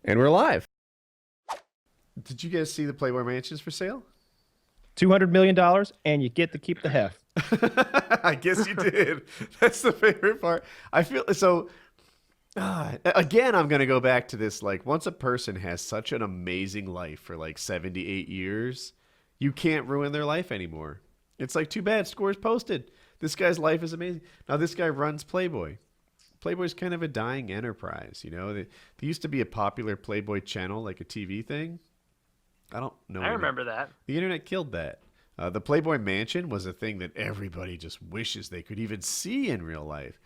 And we're live. Did you guys see the Playboy Mansion's for sale? $200 million, and you get to keep the heft. I guess you did. That's the favorite part. I feel so. Again, I'm going to go back to this. Like, once a person has such an amazing life for like 78 years, you can't ruin their life anymore. It's like, too bad, scores posted. This guy's life is amazing. Now, this guy runs Playboy. Playboy's kind of a dying enterprise, you know. There used to be a popular Playboy channel, like a TV thing. I don't know. I remember that. The internet killed that. The Playboy Mansion was a thing that everybody just wishes they could even see in real life.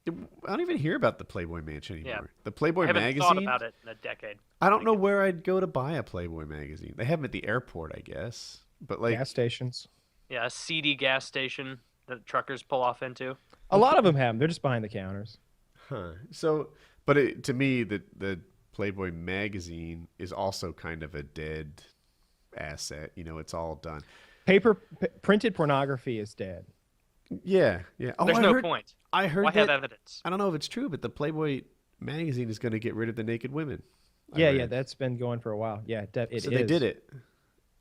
I don't even hear about the Playboy Mansion anymore. Yeah. The Playboy I haven't magazine. thought about it in a decade. I don't know where I'd go to buy a Playboy magazine. They have them at the airport, I guess. But like Gas stations. Yeah, a seedy gas station that truckers pull off into. A lot of them have them. They're just behind the counters. Huh. So, but to me, the Playboy magazine is also kind of a dead asset. You know, it's all done. Printed pornography is dead. Yeah, yeah. Oh, There's no point. I heard Why that. have evidence? I don't know if it's true, but the Playboy magazine is going to get rid of the naked women. Yeah, that's been going for a while. Yeah, it is. So they did it.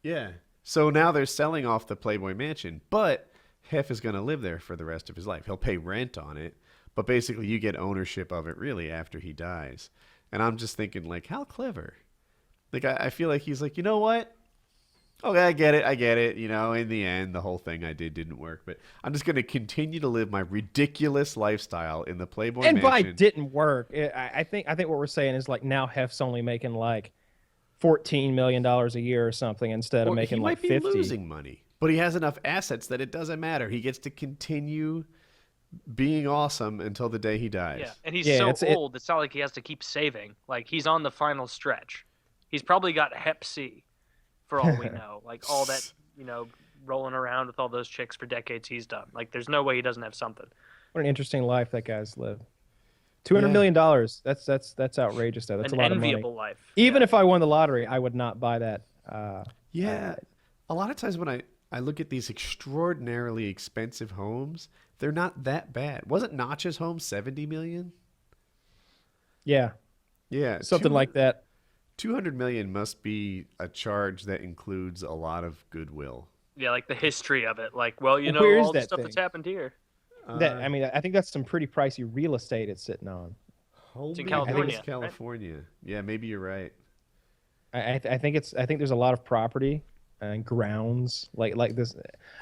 Yeah. So now they're selling off the Playboy Mansion, but Hef is going to live there for the rest of his life. He'll pay rent on it, but basically you get ownership of it really after he dies. And I'm just thinking, like, how clever. Like, I feel like he's like, you know what? Okay, I get it. You know, in the end, the whole thing I did didn't work, but I'm just going to continue to live my ridiculous lifestyle in the Playboy And by Mansion. didn't work, I think what we're saying is like now Hef's only making like $14 million a year or something instead of making like 50. He might be losing money, but he has enough assets that it doesn't matter. He gets to continue being awesome until the day he dies. Yeah, and he's so old, it's not like he has to keep saving. Like, he's on the final stretch. He's probably got Hep C, for all we know. Like, all that, you know, rolling around with all those chicks for decades he's done. Like, there's no way he doesn't have something. What an interesting life that guy's lived. $200 million. That's outrageous, though. That's a lot of money. An enviable life. Even if I won the lottery, I would not buy that. A lot of times when I look at these extraordinarily expensive homes, they're not that bad. Wasn't Notch's home $70 million? Yeah. Yeah. Something like that. $200 million must be a charge that includes a lot of goodwill. Yeah, like the history of it. Like, well, you know, all the stuff that's happened here. I mean, I think that's some pretty pricey real estate it's sitting on. It's in California. I think it's California. Right? Yeah, maybe you're right. I think there's a lot of property and grounds like this.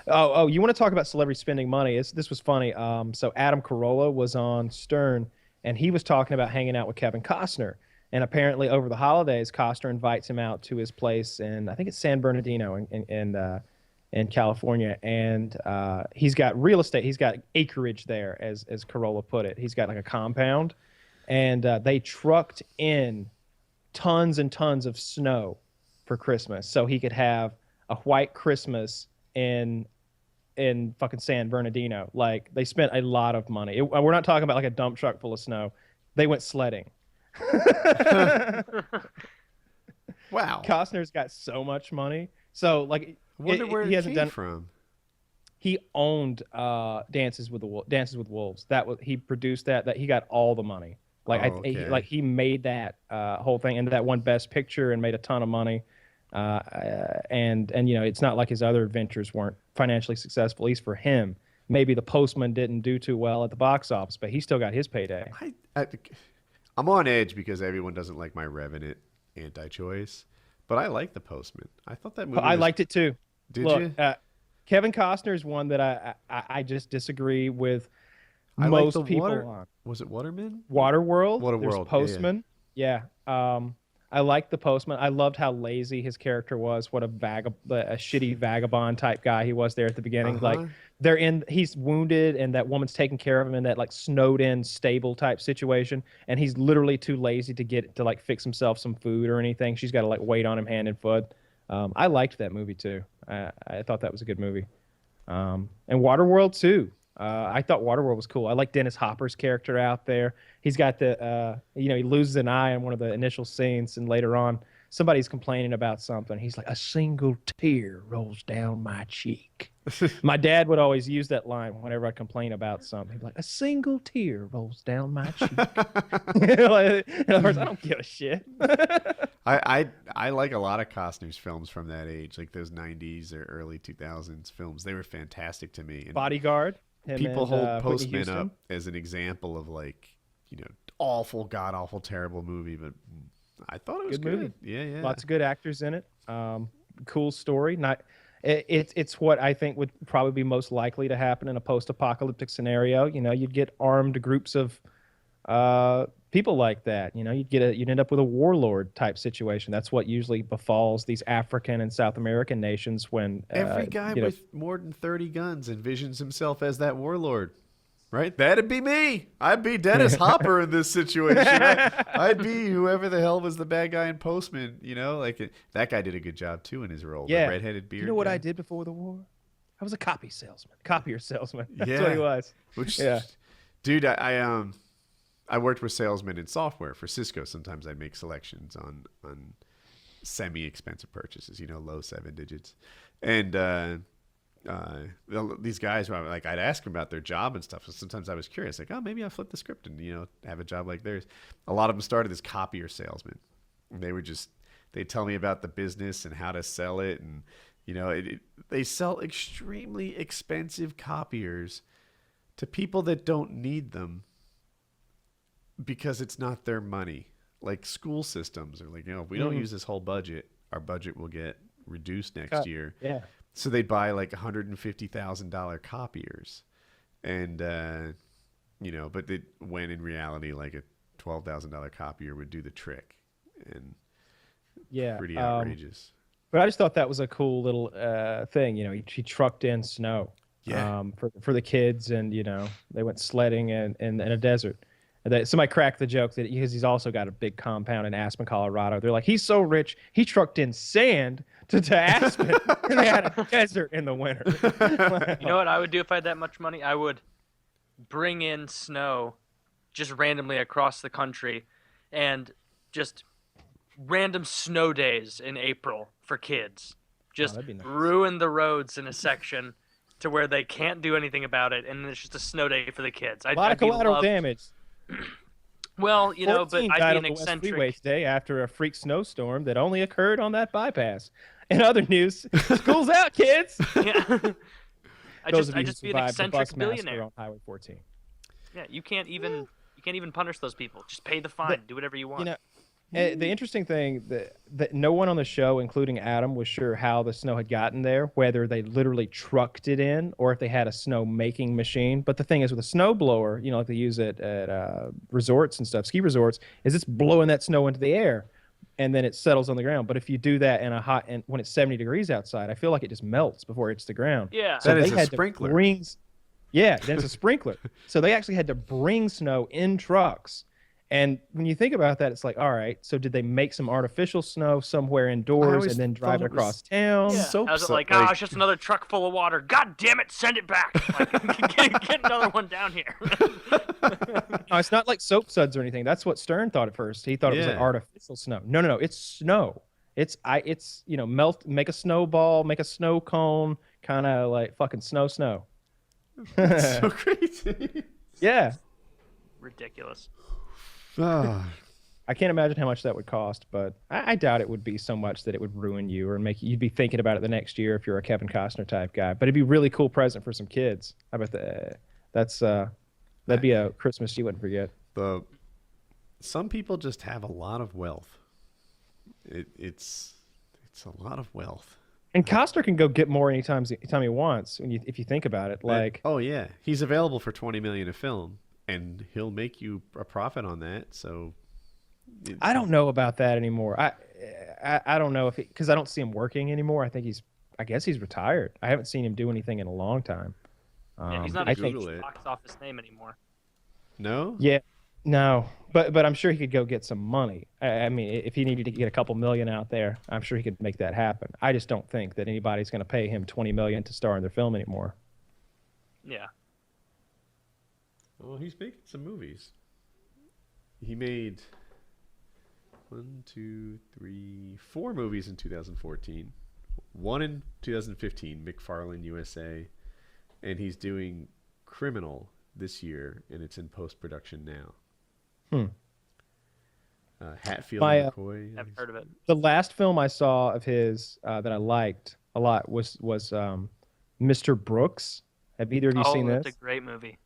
Oh, you want to talk about celebrity spending money? This was funny. So Adam Carolla was on Stern, and he was talking about hanging out with Kevin Costner. And apparently, over the holidays, Costner invites him out to his place in, I think it's San Bernardino in California. And he's got real estate. He's got acreage there, as Carolla put it. He's got like a compound. And they trucked in tons and tons of snow for Christmas so he could have a white Christmas in fucking San Bernardino. Like, they spent a lot of money. We're not talking about like a dump truck full of snow. They went sledding. Wow. Costner's got so much money. So like, wonder where he it hasn't came done from. He owned Dances with Wolves. He produced that he got all the money. Like he made that whole thing and that won Best Picture and made a ton of money. And you know, it's not like his other ventures weren't financially successful. At least for him, maybe The Postman didn't do too well at the box office, but he still got his payday. I'm on edge because everyone doesn't like my Revenant anti-choice, but I like The Postman. I thought that movie. I liked it too. Did you? Kevin Costner is one that I just disagree with most people on. Was it Waterman? Waterworld. Waterworld. Postman. Yeah. I liked The Postman. I loved how lazy his character was. What a shitty vagabond type guy he was there at the beginning. Like he's wounded and that woman's taking care of him in that like snowed in stable type situation. And he's literally too lazy to like fix himself some food or anything. She's got to like wait on him hand and foot. I liked that movie too. I thought that was a good movie. And Waterworld too. I thought Waterworld was cool. I like Dennis Hopper's character out there. He's got he loses an eye in one of the initial scenes and later on somebody's complaining about something. He's like, a single tear rolls down my cheek. My dad would always use that line whenever I complain about something. He'd be like, a single tear rolls down my cheek. Like, in other words, I don't give a shit. I like a lot of Costner's films from that age, like those 90s or early 2000s films. They were fantastic to me. And Bodyguard. people hold Whitney Postman Houston. up as an example of like, awful, god-awful, terrible movie, but I thought it was Good movie. Yeah. Lots of good actors in it. Cool story. It's what I think would probably be most likely to happen in a post-apocalyptic scenario. You'd get armed groups of people like that. You'd end up with a warlord type situation. That's what usually befalls these African and South American nations when Every guy with more than 30 guns envisions himself as that warlord. Right? That'd be me. I'd be Dennis Hopper in this situation. I'd be whoever the hell was the bad guy in Postman. That guy did a good job too in his role. Yeah. The redheaded beard. You know what guy. I did before the war? I was a copier salesman. That's Yeah. what he was. Dude, I worked with salesmen in software for Cisco. Sometimes I'd make selections on semi-expensive purchases, low 7 digits. And these guys, like, I'd ask them about their job and stuff. So sometimes I was curious, like, oh, maybe I flip the script and have a job like theirs. A lot of them started as copier salesmen. And they'd tell me about the business and how to sell it, and they sell extremely expensive copiers to people that don't need them because it's not their money. Like school systems are like, if we don't use this whole budget, our budget will get reduced next year. Yeah. So they'd buy like $150,000 copiers, and but when in reality, like a $12,000 copier would do the trick, and pretty outrageous. But I just thought that was a cool little thing. He trucked in snow, for the kids, and they went sledding in a desert. And somebody cracked the joke that because he's also got a big compound in Aspen, Colorado. They're like, he's so rich, he trucked in sand to Aspen, and they had a desert in the winter. You know what I would do if I had that much money? I would bring in snow just randomly across the country, and just random snow days in April for kids. Just that'd be nice. ruin the roads in a section to where they can't do anything about it, and it's just a snow day for the kids. A lot of collateral damage. Well, but 14 I'd died be on an the West Freeway eccentric. today after a freak snowstorm that only occurred on that bypass. In other news, school's out, kids. Yeah. I Those of you just who be an survived the bus eccentric massacre billionaire. on Highway 14. Yeah, you can't even punish those people. Just pay the fine. Do whatever you want. The interesting thing that no one on the show, including Adam, was sure how the snow had gotten there, whether they literally trucked it in or if they had a snow making machine. But the thing is, with a snow blower, like they use it at resorts and stuff, ski resorts, is it's blowing that snow into the air, and then it settles on the ground. But if you do that and when it's 70 degrees outside, I feel like it just melts before it hits the ground. Yeah. So That they is a had sprinkler. then it's a sprinkler. So they actually had to bring snow in trucks. And when you think about that, it's like, all right, so did they make some artificial snow somewhere indoors always and then drive thought it it was- across town? Yeah. Soap I was sud- like, like- it's just another truck full of water. God damn it, send it back. Like, get another one down here. No, it's not like soap suds or anything. That's what Stern thought at first. He thought it was like Yeah. artificial snow. No, it's snow. It's melt, make a snowball, make a snow cone, kind of like fucking snow. So crazy. Yeah. Ridiculous. Ah. I can't imagine how much that would cost, but I doubt it would be so much that it would ruin you or make you'd be thinking about it the next year if you're a Kevin Costner type guy. But it'd be a really cool present for some kids. How about that? That'd be a Christmas you wouldn't forget. Some people just have a lot of wealth. It's a lot of wealth. And Costner can go get more anytime he wants. If you think about it, like oh yeah, he's available for $20 million a film, and he'll make you a profit on that. So I don't know about that anymore. I don't know if because I don't see him working anymore. I guess he's retired. I haven't seen him do anything in a long time. Yeah, he's not I a think- huge box office name anymore. No. Yeah, no, but I'm sure he could go get some money. I mean, if he needed to get a couple million out there, I'm sure he could make that happen. I just don't think that anybody's going to pay him $20 million to star in their film anymore. Yeah. Well, he's making some movies. He made. 4 movies in 2014. One in 2015, McFarlane USA, and he's doing Criminal this year, and it's in post-production now. Hatfield and McCoy. I've heard of it. The last film I saw of his that I liked a lot was Mr. Brooks. Have either of you seen this? It's a great movie.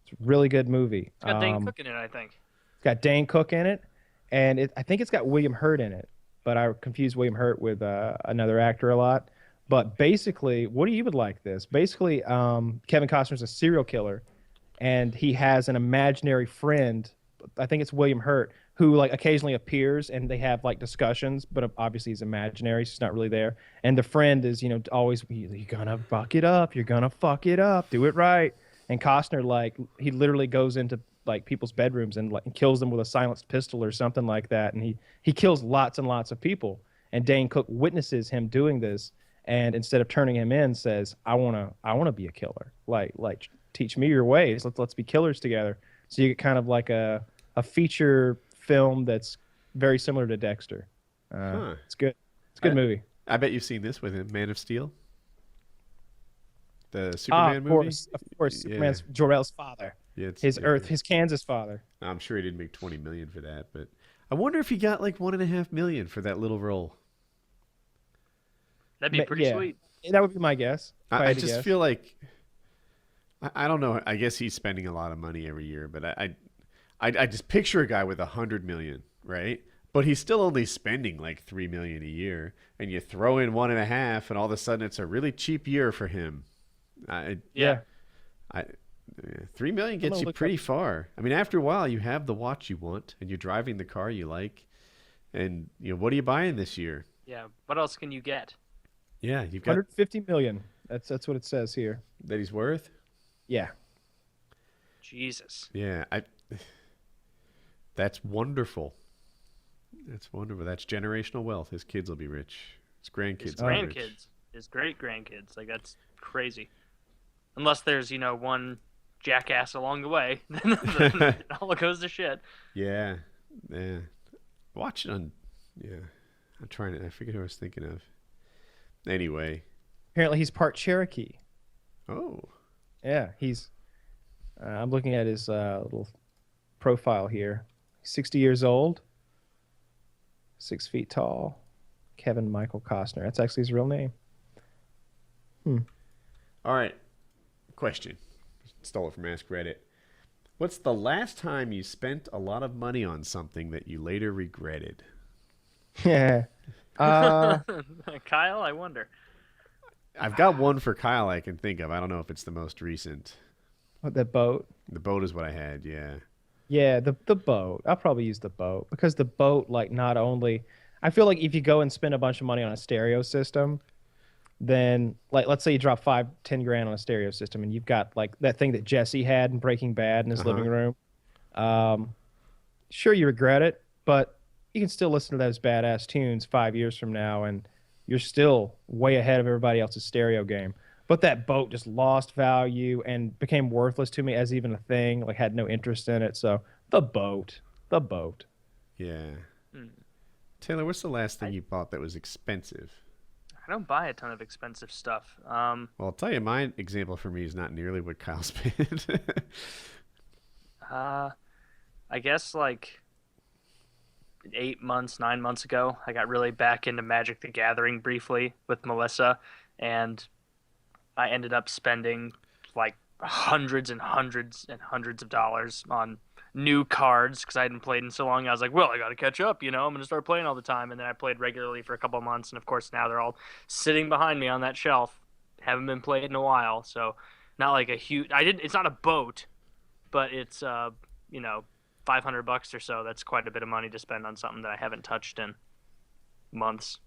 It's a really good movie. It's got Dane Cook in it, I think. It's got Dane Cook in it, and I think it's got William Hurt in it. But I confuse William Hurt with another actor a lot. But basically, Woody, you would like this. Basically, Kevin Costner's a serial killer, and he has an imaginary friend. I think it's William Hurt, who like occasionally appears, and they have like discussions. But obviously, he's imaginary; so he's not really there. And the friend is, always, you're gonna fuck it up. You're gonna fuck it up. Do it right. And Costner, like, he literally goes into like people's bedrooms and like kills them with a silenced pistol or something like that, and he kills lots and lots of people. And Dane Cook witnesses him doing this, and instead of turning him in, says, I wanna be a killer. Like teach me your ways. Let's be killers together. So you get kind of like a feature film that's very similar to Dexter. It's good. It's a good movie. I bet you've seen this with him, Man of Steel. The Superman movie. Of course, Superman's Jor-El's father. Yeah, his Kansas father. I'm sure he didn't make $20 million for that, but I wonder if he got like $1.5 million for that little role. That'd be pretty sweet. That would be my guess. I just feel like I don't know. I guess he's spending a lot of money every year, but I just picture a guy with $100 million, right? But he's still only spending like $3 million a year, and you throw in 1.5, and all of a sudden it's a really cheap year for him. 3 million gets you pretty far. I mean, after a while, you have the watch you want, and you're driving the car you like, and what are you buying this year? Yeah, what else can you get? Yeah, you've got 150 million. That's what it says here. That he's worth. Yeah. Jesus. Yeah, that's wonderful. That's wonderful. That's generational wealth. His kids will be rich. His grandkids. His great grandkids. Like, that's crazy. Unless there's, one jackass along the way, then it all goes to shit. Yeah. Watch it on. Yeah, I'm trying to. I forget who I was thinking of. Anyway. Apparently, he's part Cherokee. Oh. Yeah, he's. I'm looking at his little profile here. He's 60 years old. 6 feet tall. Kevin Michael Costner. That's actually his real name. All right. Question. Stole it from Ask Reddit. What's the last time you spent a lot of money on something that you later regretted? Yeah. Kyle, I wonder. I've got one for Kyle I can think of. I don't know if it's the most recent. What, the boat? The boat is what I had, yeah. Yeah, the boat. I'll probably use the boat because the boat, like, not only... I feel like if you go and spend a bunch of money on a stereo system, then, like, let's say you drop $5-10 grand on a stereo system, and you've got like that thing that Jesse had in Breaking Bad in his living room. Sure, you regret it, but you can still listen to those badass tunes 5 years from now, and you're still way ahead of everybody else's stereo game. But that boat just lost value and became worthless to me as even a thing. Like, had no interest in it. So the boat. Yeah. Taylor, what's the last thing you bought that was expensive? I don't buy a ton of expensive stuff. Well, I'll tell you, my example for me is not nearly what Kyle spent. I guess like 9 months ago, I got really back into Magic the Gathering briefly with Melissa, and I ended up spending like hundreds and hundreds and hundreds of dollars on new cards because I hadn't played in so long. I was like, well, I got to catch up, I'm going to start playing all the time. And then I played regularly for a couple of months, and of course now they're all sitting behind me on that shelf. Haven't been played in a while, so not like a huge. It's not a boat, but it's $500 or so. That's quite a bit of money to spend on something that I haven't touched in months.